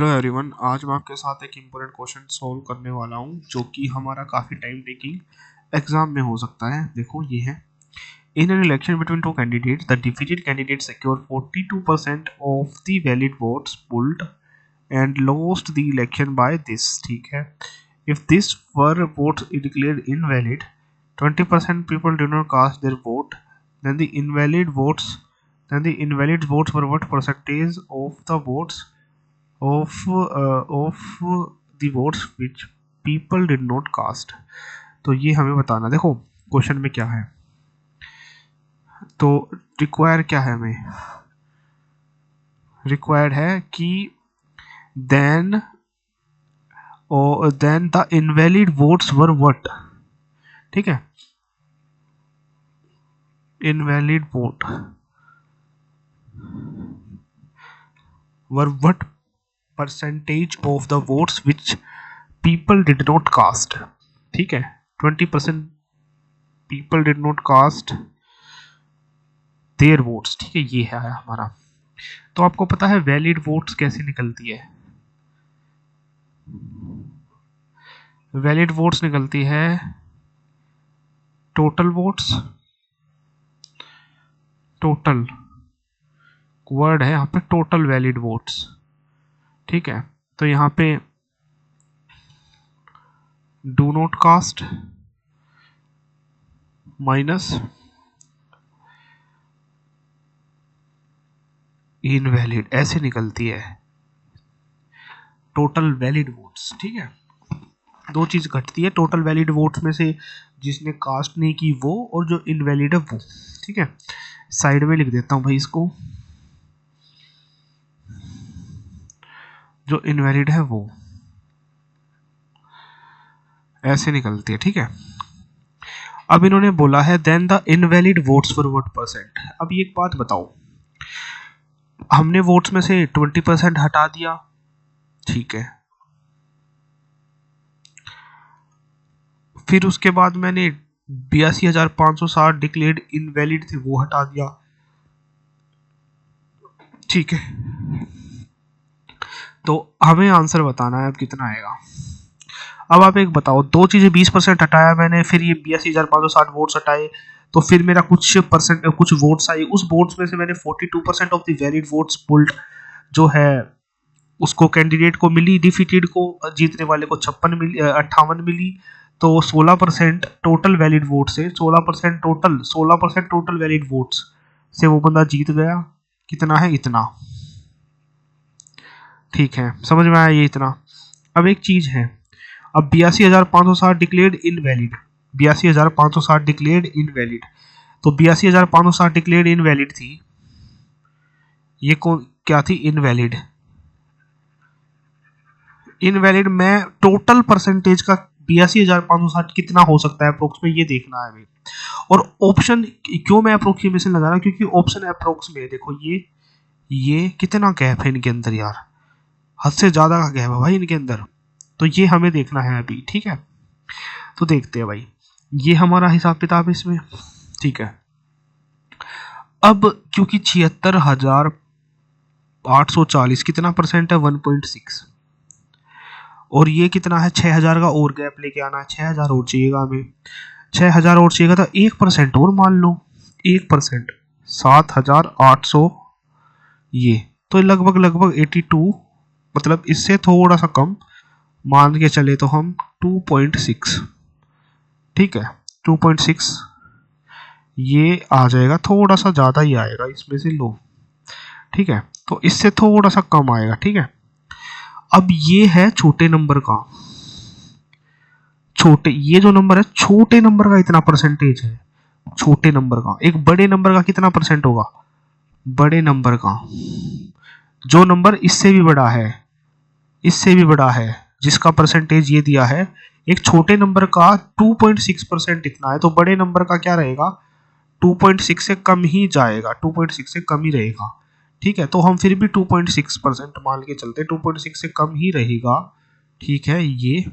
Hello everyone, आज मैं आपके साथ एक इम्पोर्टेंट क्वेश्चन सॉल्व करने वाला हूँ जो कि हमारा काफ़ी टाइम टेकिंग एग्जाम में हो सकता है। देखो ये है, in an election between two candidates the defeated candidate secure 42% of the valid votes polled and lost the election by this. ठीक है, if this were votes declared invalid 20% people did not cast their vote, then the invalid votes then the invalid votes were what percentage of the votes of the votes which people did not cast। तो ये हमें बताना। देखो question में क्या है, तो require क्या है, हमें रिक्वायर्ड है कि then the invalid votes were what. ठीक है, invalid vote were what percentage of the votes which people did not cast. ठीक है, 20% people did not cast their votes. ठीक है, ये है हमारा। तो आपको पता है वैलिड वोट्स कैसे निकलती है? वैलिड वोट्स निकलती है टोटल वोट्स, टोटल वर्ड है यहाँ पे, टोटल वैलिड वोट्स। ठीक है, तो यहाँ पे do not cast minus invalid, ऐसे निकलती है टोटल वैलिड वोट्स। ठीक है, दो चीज घटती है टोटल वैलिड वोट्स में से, जिसने कास्ट नहीं की वो, और जो इनवैलिड है वो। ठीक है, साइड में लिख देता हूं भाई इसको, जो इनवैलिड है वो ऐसे निकलती है। ठीक है, अब इन्होंने बोला है then the invalid votes for what percent. अब ये एक बात बताओ, हमने वोट्स में से 20% हटा दिया, ठीक है, फिर उसके बाद मैंने 82,560 डिक्लेयर्ड इनवैलिड थे वो हटा दिया। ठीक है, तो हमें आंसर बताना है अब कितना आएगा। अब आप एक बताओ, दो चीजें 20% हटाया मैंने, फिर ये 82,560 वोट्स हटाए, तो फिर मेरा कुछ वोट्स आई। उस वोट्स में से मैंने 42% of the valid votes pulled जो है उसको कैंडिडेट को मिली, डिफीटेड को, जीतने वाले को 58 मिली। तो 16% टोटल वैलिड वोट से, 16% टोटल वैलिड वोट्स से वो बंदा जीत गया। कितना है? इतना। ठीक है, समझ में आया ये इतना। अब एक चीज है, अब 82,560 डिक्लेयर्ड इनवैलिड, 82,560 डिक्लेयर्ड इनवैलिड, तो 82,560 डिक्लेयर्ड इनवैलिड थी, ये कौन क्या थी? इनवैलिड। इनवैलिड में टोटल परसेंटेज का 82,560 कितना हो सकता है अप्रोक्स में, ये देखना है हमें। और ऑप्शन क्यों मैं अप्रोक्सीमेशन लगा रहा हूँ, क्योंकि ऑप्शन अप्रोक्स में देखो ये कितना गैप है इनके अंदर यार, हद से ज्यादा का गैप है भाई इनके अंदर। तो ये हमें देखना है अभी। ठीक है, तो देखते हैं भाई, ये हमारा हिसाब किताब है इसमें। ठीक है, अब क्योंकि 76,840 कितना परसेंट है? 1.6, और ये कितना है? 6,000 का और गैप लेके आना है, 6,000 और चाहिएगा हमें, 6,000 और चाहिएगा, तो 1% और मान लो, 1%, 7,800, ये तो लगभग लगभग 82, मतलब इससे थोड़ा सा कम मान के चले तो हम 2.6। ठीक है, 2.6 ये आ जाएगा, थोड़ा सा ज़्यादा ही आएगा इसमें से लो। ठीक है, तो इससे थोड़ा सा कम आएगा। ठीक है, अब ये है छोटे नंबर का, छोटे, ये जो नंबर है छोटे नंबर का इतना परसेंटेज है छोटे नंबर का। एक बड़े नंबर का कितना परसेंट होगा? बड़े नंबर का, जो नंबर इससे भी बड़ा है, इससे भी बड़ा है, जिसका परसेंटेज ये दिया है, एक छोटे नंबर का 2.6% इतना है, तो बड़े नंबर का क्या रहेगा? 2.6 से कम ही जाएगा, 2.6 से कम ही रहेगा। ठीक है, तो हम फिर भी 2.6% मान के चलते, 2.6 से कम ही रहेगा। ठीक है, ये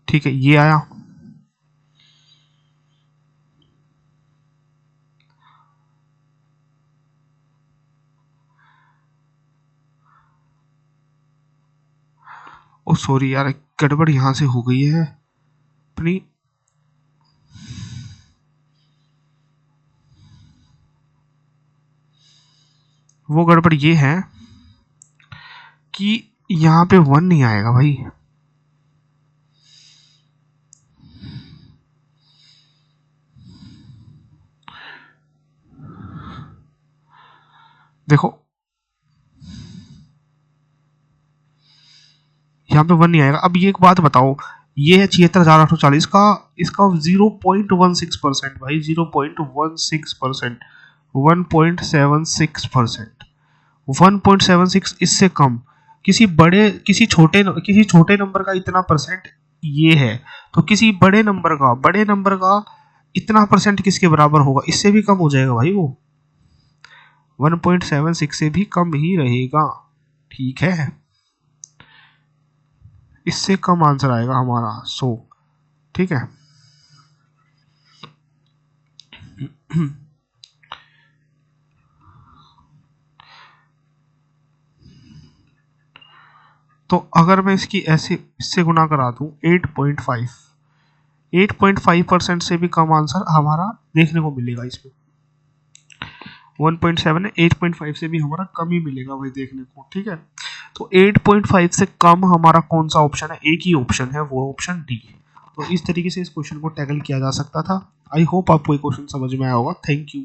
ठीक है, ये आया। ओ सॉरी यार, गड़बड़ यहाँ से हो गई है अपनी। वो गड़बड़ ये है कि यहाँ पे 1 नहीं आएगा भाई। देखो यहाँ पे 1 नहीं आएगा। अब ये एक बात बताओ, ये है 76,840 का, इसका 0.16% भाई, 0.16%, 1.76%, 1.76 इससे कम। किसी छोटे नंबर का इतना परसेंट ये है, तो किसी बड़े नंबर का इतना परसेंट किसके बराबर होगा? इससे भी कम हो जाएगा भाई वो, 1.76 से भी कम ही रहेगा। ठीक है, इससे कम आंसर आएगा हमारा 100। ठीक है, तो अगर मैं इसकी ऐसे इससे गुना करा दूं 8.5, 8.5% से भी कम आंसर हमारा देखने को मिलेगा इसमें। 1.7 है, 8.5 से भी हमारा कम ही मिलेगा भाई देखने को। ठीक है, तो 8.5 से कम हमारा कौन सा ऑप्शन है? एक ही ऑप्शन है, वो ऑप्शन डी। तो इस तरीके से इस क्वेश्चन को टैकल किया जा सकता था। आई होप आपको ये क्वेश्चन समझ में आया होगा। Thank you.